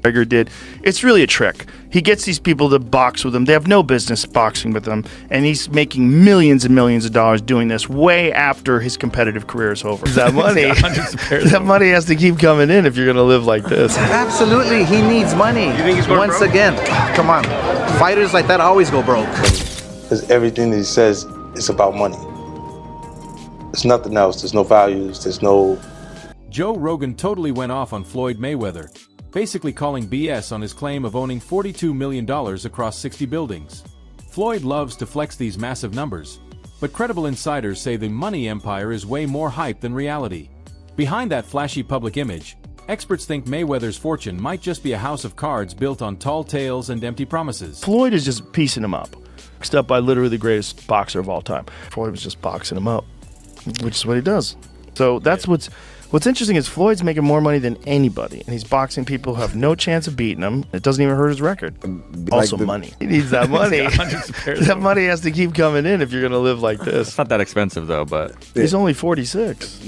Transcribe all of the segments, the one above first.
McGregor did. It's really a trick. He gets these people to box with him. They have no business boxing with him, and he's making millions and millions of dollars doing this way after his competitive career is over. That money, that money has to keep coming in if you're going to live like this. Absolutely, he needs money. You think he's going Once broke? Again, come on. Fighters like that always go broke. Because everything that he says is about money. There's nothing else. There's no values. There's no... Joe Rogan totally went off on Floyd Mayweather, basically calling BS on his claim of owning $42 million across 60 buildings. Floyd loves to flex these massive numbers, but credible insiders say the money empire is way more hype than reality. Behind that flashy public image, experts think Mayweather's fortune might just be a house of cards built on tall tales and empty promises. Floyd is just piecing him up. Boxed up by literally the greatest boxer of all time. Floyd was just boxing him up, which is what he does. So that's What's interesting is Floyd's making more money than anybody, and he's boxing people who have no chance of beating him. It doesn't even hurt his record. Also, money. He needs that money. That money has to keep coming in if you're going to live like this. It's not that expensive, though, but... He's only 46.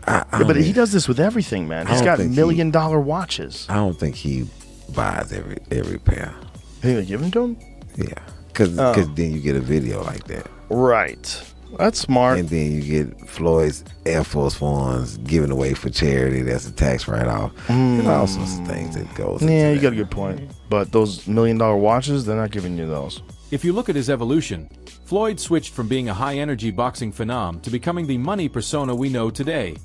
But he does this with everything, man. He's got $1 million watches. I don't think he buys every pair. You think they give them to him? Yeah, because then you get a video like that. Right. That's smart. And then you get Floyd's Air Force Ones given away for charity. That's a tax write-off. And all sorts of things that goes into Yeah, you that. got a good point. But those $1 million watches, they're not giving you those. If you look at his evolution, Floyd switched from being a high-energy boxing phenom to becoming the money persona we know today.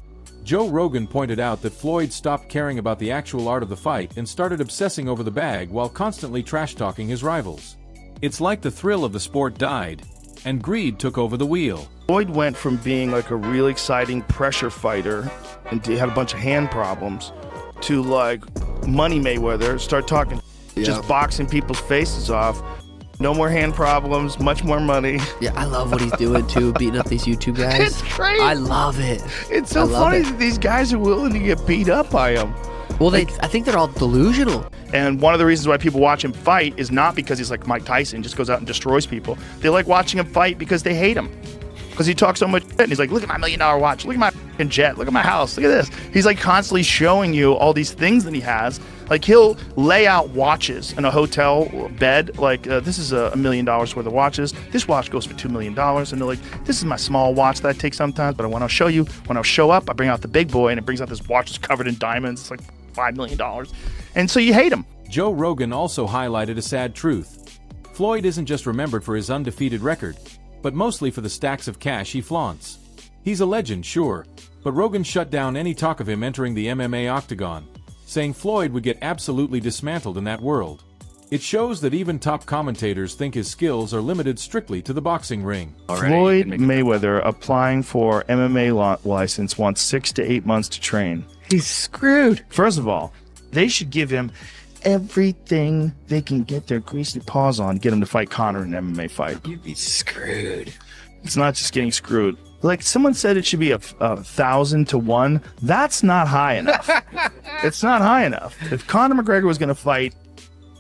Joe Rogan pointed out that Floyd stopped caring about the actual art of the fight and started obsessing over the bag while constantly trash-talking his rivals. It's like the thrill of the sport died, and greed took over the wheel. Floyd went from being like a real exciting pressure fighter, and he had a bunch of hand problems, to like Money Mayweather, start talking, just boxing people's faces off. No more hand problems, much more money. Yeah, I love what he's doing too, beating up these YouTube guys. It's great. I love it. It's so funny that these guys are willing to get beat up by him. Well, I think they're all delusional. And one of the reasons why people watch him fight is not because he's like Mike Tyson, just goes out and destroys people. They like watching him fight because they hate him. Because he talks so much shit, and he's like, look at my $1 million watch, look at my f***ing jet, look at my house, look at this. He's like constantly showing you all these things that he has. Like he'll lay out watches in a hotel bed, like this is $1 million worth of watches. This watch goes for $2 million. And they're like, this is my small watch that I take sometimes, but when I'll show you, when I'll show up, I bring out the big boy, and it brings out this watch that's covered in diamonds. It's like $5 million. And so you hate him. Joe Rogan also highlighted a sad truth. Floyd isn't just remembered for his undefeated record, but mostly for the stacks of cash he flaunts. He's a legend, sure, but Rogan shut down any talk of him entering the MMA octagon, saying Floyd would get absolutely dismantled in that world. It shows that even top commentators think his skills are limited strictly to the boxing ring. Floyd Mayweather applying for MMA license wants 6 to 8 months to train. He's screwed. First of all, they should give him everything they can get their greasy paws on, get him to fight Conor in an MMA fight. You'd be screwed. It's not just getting screwed. Like someone said it should be 1,000 to 1. That's not high enough. It's not high enough. If Conor McGregor was going to fight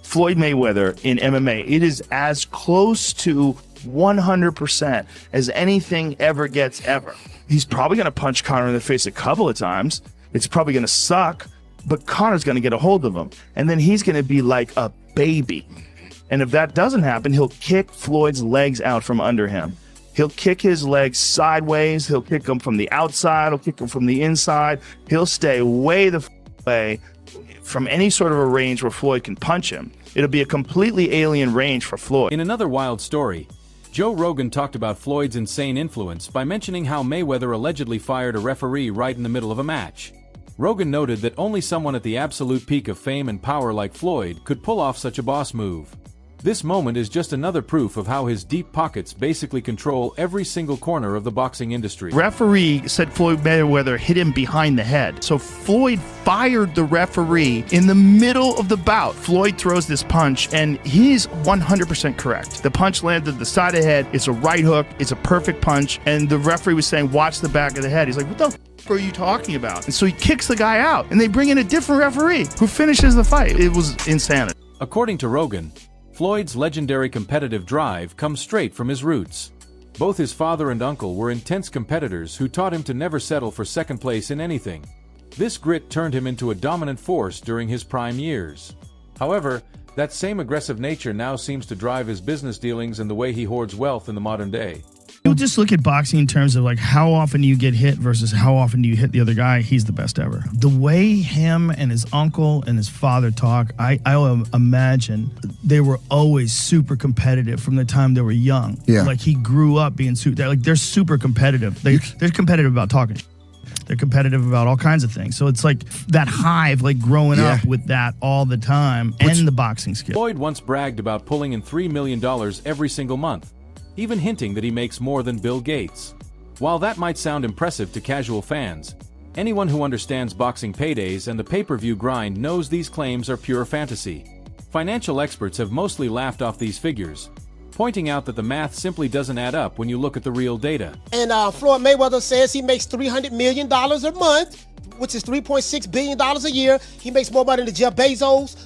Floyd Mayweather in MMA, it is as close to 100% as anything ever gets ever. He's probably going to punch Conor in the face a couple of times. It's probably going to suck, but Conor's going to get a hold of him. And then he's going to be like a baby. And if that doesn't happen, he'll kick Floyd's legs out from under him. He'll kick his legs sideways. He'll kick them from the outside. He'll kick them from the inside. He'll stay way the way from any sort of a range where Floyd can punch him. It'll be a completely alien range for Floyd. In another wild story, Joe Rogan talked about Floyd's insane influence by mentioning how Mayweather allegedly fired a referee right in the middle of a match. Rogan noted that only someone at the absolute peak of fame and power like Floyd could pull off such a boss move. This moment is just another proof of how his deep pockets basically control every single corner of the boxing industry. Referee said Floyd Mayweather hit him behind the head. So Floyd fired the referee in the middle of the bout. Floyd throws this punch, and he's 100% correct. The punch landed the side of the head. It's a right hook. It's a perfect punch. And the referee was saying, watch the back of the head. He's like, what the f*** are you talking about? And so he kicks the guy out, and they bring in a different referee who finishes the fight. It was insanity. According to Rogan, Floyd's legendary competitive drive comes straight from his roots. Both his father and uncle were intense competitors who taught him to never settle for second place in anything. This grit turned him into a dominant force during his prime years. However, that same aggressive nature now seems to drive his business dealings and the way he hoards wealth in the modern day. You just look at boxing in terms of like how often you get hit versus how often do you hit the other guy. He's the best ever. The way him and his uncle and his father talk, I imagine they were always super competitive from the time they were young. Yeah. Like he grew up being they're super competitive. They're competitive about talking. They're competitive about all kinds of things. So it's like that hive, like growing up with that all the time, and the boxing skill. Floyd once bragged about pulling in $3 million every single month, even hinting that he makes more than Bill Gates. While that might sound impressive to casual fans, anyone who understands boxing paydays and the pay-per-view grind knows these claims are pure fantasy. Financial experts have mostly laughed off these figures, pointing out that the math simply doesn't add up when you look at the real data. And Floyd Mayweather says he makes $300 million a month, which is $3.6 billion a year. He makes more money than Jeff Bezos,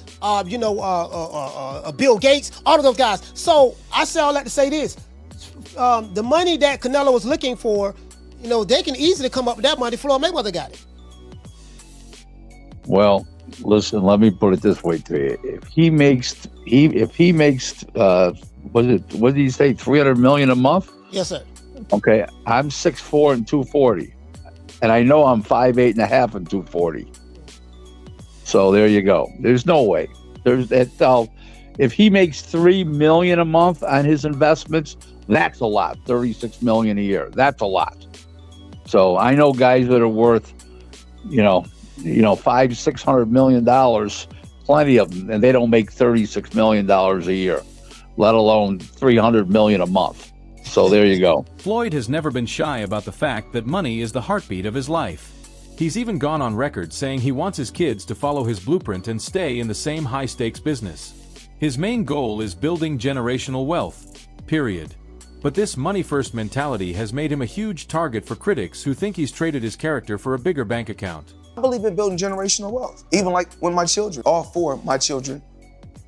Bill Gates, all of those guys. So I say all that to say this. The money that Canelo was looking for, they can easily come up with that money. Floyd Mayweather got it. Well, listen, let me put it this way to you. If he makes what did he say, $300 million a month? Yes, sir. Okay, I'm 6'4" and 240. And I know I'm 5'8" and a half and 240. So there you go. There's no way. If he makes $3 million a month on his investments, that's a lot. $36 million a year. That's a lot. So I know guys that are worth, $500-600 million, plenty of them, and they don't make $36 million a year, let alone $300 million a month. So there you go. Floyd has never been shy about the fact that money is the heartbeat of his life. He's even gone on record saying he wants his kids to follow his blueprint and stay in the same high-stakes business. His main goal is building generational wealth, period. But this money-first mentality has made him a huge target for critics who think he's traded his character for a bigger bank account. I believe in building generational wealth. Even like when my children, all four of my children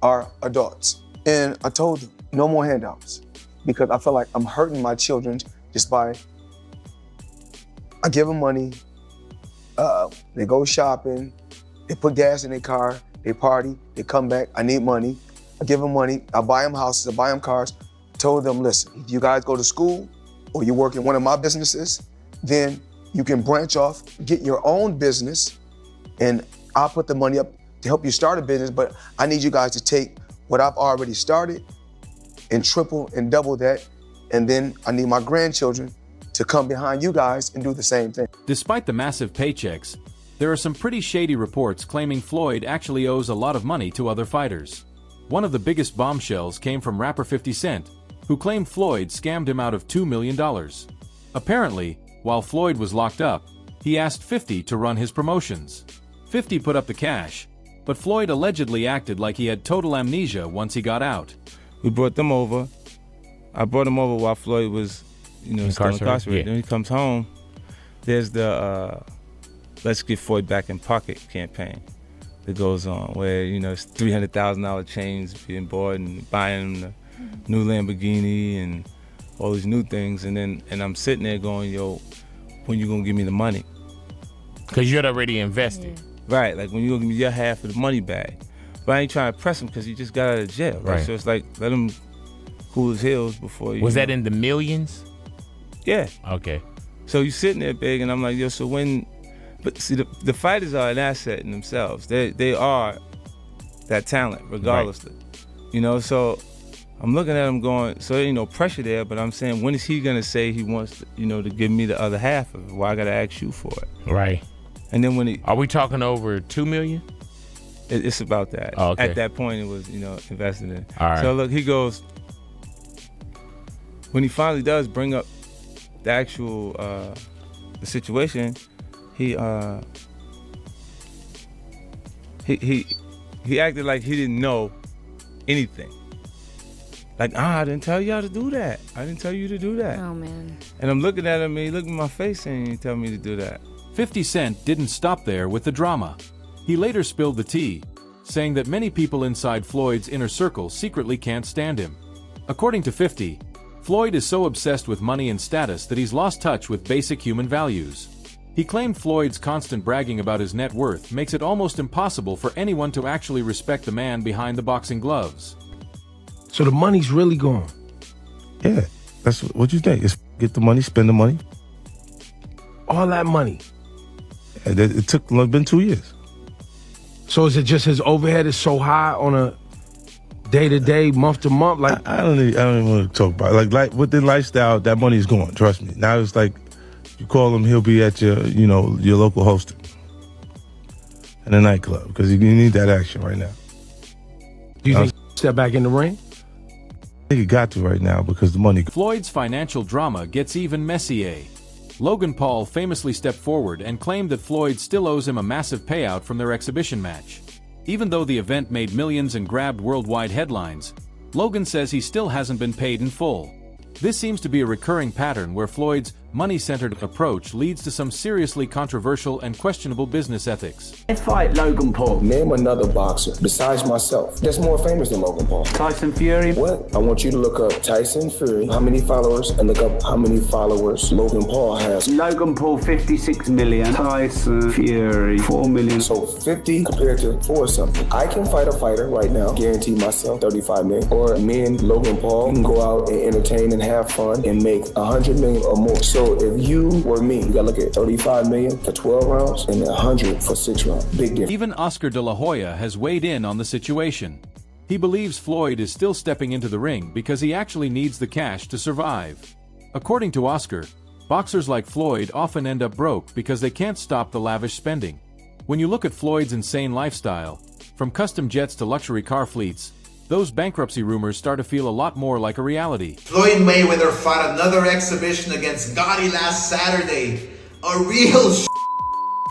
are adults. And I told them, no more handouts. Because I feel like I'm hurting my children just by, I give them money, they go shopping, they put gas in their car, they party, they come back, I need money. I give them money, I buy them houses, I buy them cars. I told them, listen, if you guys go to school or you work in one of my businesses, then you can branch off, get your own business, and I'll put the money up to help you start a business, but I need you guys to take what I've already started and triple and double that, and then I need my grandchildren to come behind you guys and do the same thing. Despite the massive paychecks, there are some pretty shady reports claiming Floyd actually owes a lot of money to other fighters. One of the biggest bombshells came from rapper 50 Cent, who claimed Floyd scammed him out of $2 million. Apparently, while Floyd was locked up, he asked 50 to run his promotions. 50 put up the cash, but Floyd allegedly acted like he had total amnesia once he got out. We brought them over. I brought them over while Floyd was, still incarcerated. Yeah. Then he comes home. There's the Let's Get Floyd Back in Pocket campaign that goes on, where it's $300,000 chains being bought and buying the new Lamborghini and all these new things, and I'm sitting there going, yo, when you gonna give me the money? Because you had already invested. Right, like when you gonna give me your half of the money back? But I ain't trying to press him because he just got out of jail, right? So it's like, let him cool his heels before you. Was that in the millions? Yeah. Okay. So you sitting there big, and I'm like, yo, so when, but see, the fighters are an asset in themselves. They are that talent, regardlessly. Right. So I'm looking at him going, so there ain't no pressure there, but I'm saying, when is he gonna say he wants to, to give me the other half of it? Why I gotta ask you for it? Right. And then when are we talking over $2 million? It's about that. Oh, okay. At that point, it was, invested in. All right. So look, he goes, when he finally does bring up the actual the situation, he acted like he didn't know anything. Like, I didn't tell y'all to do that. I didn't tell you to do that. Oh, man. And I'm looking at him, and he looked in my face and he told me to do that. 50 Cent didn't stop there with the drama. He later spilled the tea, saying that many people inside Floyd's inner circle secretly can't stand him. According to 50, Floyd is so obsessed with money and status that he's lost touch with basic human values. He claimed Floyd's constant bragging about his net worth makes it almost impossible for anyone to actually respect the man behind the boxing gloves. So the money's really gone? Yeah, that's what you think. It's get the money, spend the money. All that money? It took, it's been 2 years. So is it just his overhead is so high on a day-to-day, month-to-month? Like I don't even want to talk about it. Like within lifestyle, that money is gone, trust me. Now it's like, you call him, he'll be at your, your local hosting in a nightclub because you need that action right now. Do you think he'll step back in the ring? I think he got to right now because the money. Floyd's financial drama gets even messier. Logan Paul famously stepped forward and claimed that Floyd still owes him a massive payout from their exhibition match. Even though the event made millions and grabbed worldwide headlines, Logan says he still hasn't been paid in full. This seems to be a recurring pattern where Floyd's money-centered approach leads to some seriously controversial and questionable business ethics. Let's fight Logan Paul. Name another boxer besides myself that's more famous than Logan Paul. Tyson Fury. What? I want you to look up Tyson Fury, how many followers, and look up how many followers Logan Paul has. Logan Paul, 56 million. Tyson Fury, 4 million. So 50 compared to 4 something. I can fight a fighter right now, guarantee myself 35 million. Or me and Logan Paul can go out and entertain and have fun and make 100 million or more. So if you were me, you gotta look at 35 million for 12 rounds and 100 for 6 rounds. Big difference. Even Oscar De La Hoya has weighed in on the situation. He believes Floyd is still stepping into the ring because he actually needs the cash to survive. According to Oscar, boxers like Floyd often end up broke because they can't stop the lavish spending. When you look at Floyd's insane lifestyle, from custom jets to luxury car fleets, those bankruptcy rumors start to feel a lot more like a reality. Floyd Mayweather fought another exhibition against Gotti last Saturday. A real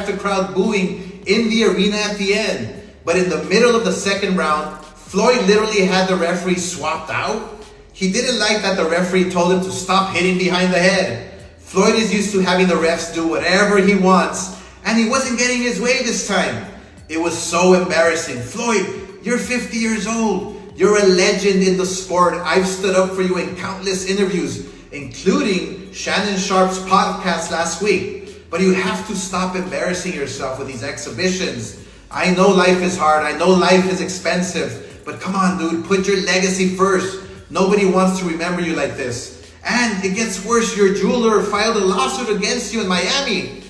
the crowd booing in the arena at the end. But in the middle of the second round, Floyd literally had the referee swapped out. He didn't like that the referee told him to stop hitting behind the head. Floyd is used to having the refs do whatever he wants, and he wasn't getting his way this time. It was so embarrassing. Floyd, you're 50 years old. You're a legend in the sport. I've stood up for you in countless interviews, including Shannon Sharp's podcast last week. But you have to stop embarrassing yourself with these exhibitions. I know life is hard. I know life is expensive. But come on, dude, put your legacy first. Nobody wants to remember you like this. And it gets worse. Your jeweler filed a lawsuit against you in Miami.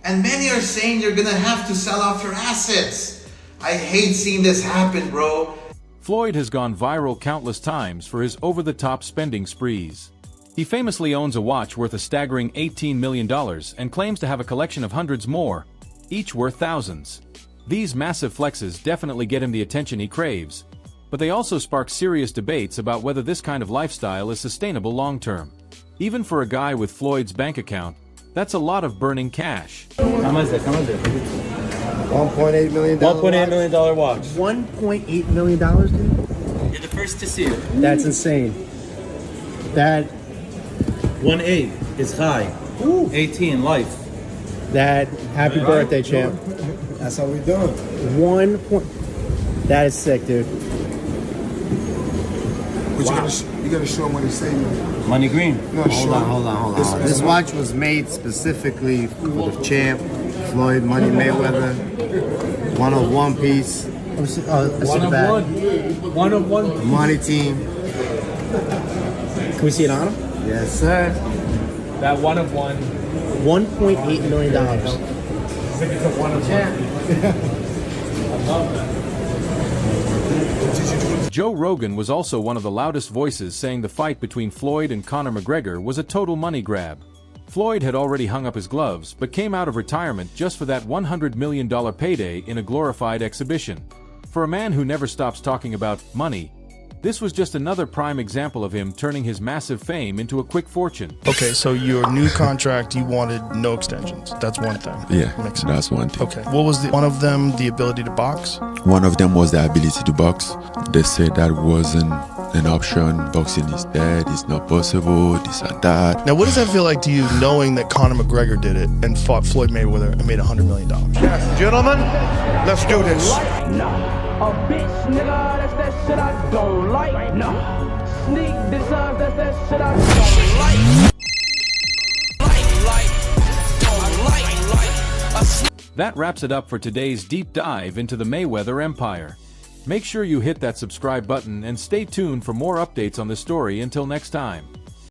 And many are saying you're gonna have to sell off your assets. I hate seeing this happen, bro. Floyd has gone viral countless times for his over-the-top spending sprees. He famously owns a watch worth a staggering $18 million and claims to have a collection of hundreds more, each worth thousands. These massive flexes definitely get him the attention he craves, but they also spark serious debates about whether this kind of lifestyle is sustainable long-term. Even for a guy with Floyd's bank account, that's a lot of burning cash. How much is it? $1.8 million. $1.8 million watch. $1.8 million, dude? You're the first to see it. That's insane. That 1.8 is high. Ooh. 18 life. That happy birthday, champ. That's how we doing. 1 point. That is sick, dude. But you gotta show him what he's saying. Money green. No, hold on. This watch was made specifically for the champ, Floyd Money Mayweather. 101 piece. One of one. Money team. Can we see it on him? Yes, sir. That one of one. $1.8 million. It's a one of one. I love that. Joe Rogan was also one of the loudest voices saying the fight between Floyd and Conor McGregor was a total money grab. Floyd had already hung up his gloves, but came out of retirement just for that $100 million payday in a glorified exhibition. For a man who never stops talking about money, this was just another prime example of him turning his massive fame into a quick fortune. Okay, so your new contract, you wanted no extensions. That's one thing. Yeah, that's one thing. Okay, what was one of them? The ability to box? One of them was the ability to box. They said that wasn't an option. Boxing is dead. It's not possible. This and that. Now, what does that feel like to you, knowing that Conor McGregor did it and fought Floyd Mayweather and made $100 million? Yes, gentlemen, let's do this. A bitch, nigga, that's that shit I don't like. No. Sneak designs, that's that shit I don't like. Like, don't like. That wraps it up for today's deep dive into the Mayweather empire. Make sure you hit that subscribe button and stay tuned for more updates on the story. Until next time.